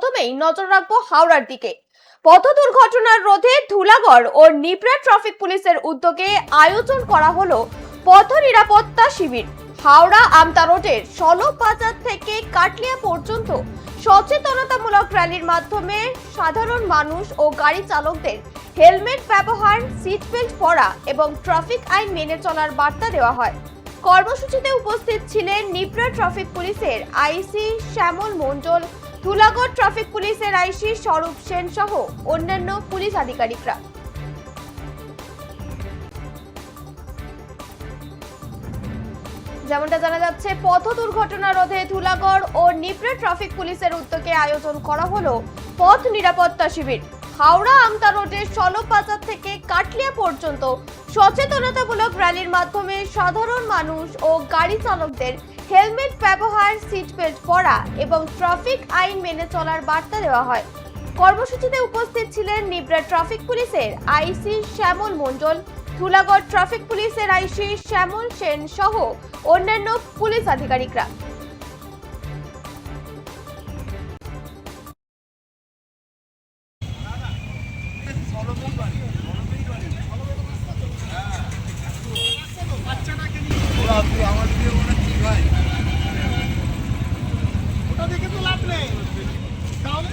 প্রথমেই নজর রাখবো হাওড়ার দিকে। পথ দুর্ঘটনার রোধে ধুলাগড় ও নিবরা ট্রাফিক পুলিশের উদ্যোগে আয়োজন করা হলো পথ নিরাপত্তা শিবির। হাওড়া আমতা রোডের সলভ বাজার থেকে কাটলিয়া পর্যন্ত সচেতনতামূলক র্যালির মাধ্যমে সাধারণ মানুষ ও গাড়ি চালকদের হেলমেট ব্যবহার, সিট বেল্ট পরা এবং ট্রাফিক আইন মেনে চলার বার্তা দেওয়া হয়। কর্মসূচিতে উপস্থিত ছিলেন নিবরা ট্রাফিক পুলিশের আইসি শ্যামল মণ্ডল, ধুলাগড় ট্রাফিক পুলিশের আইসি স্বরূপ সেন সহ অন্যান্য পুলিশ আধিকারিকরা। যেমনটা জানা যাচ্ছে, পথ দুর্ঘটনা রোধে ধুলাগড় ও নিবরা ট্রাফিক পুলিশের উদ্যোগে আয়োজন করা হলো পথ নিরাপত্তা শিবির। হাওড়া আমতা রোডের সলভ বাজার থেকে কাটলিয়া পর্যন্ত সচেতনতামূলক র্যালির মাধ্যমে সাধারণ মানুষ ও গাড়ি চালকদের হেলমেট ব্যবহার, সিট বেল্ট পরা এবং ট্রাফিক আইন মেনে চলার বার্তা দেওয়া হয়। কর্মসূচিতে উপস্থিত ছিলেন নিবরা ট্রাফিক পুলিশের আইসি শ্যামল মণ্ডল, ধুলাগড় ট্রাফিক পুলিশের আইসি শ্যামল সেন সহ অন্যান্য পুলিশ আধিকারিকরা। ওটা দেখে তো লাভ নেই তাহলে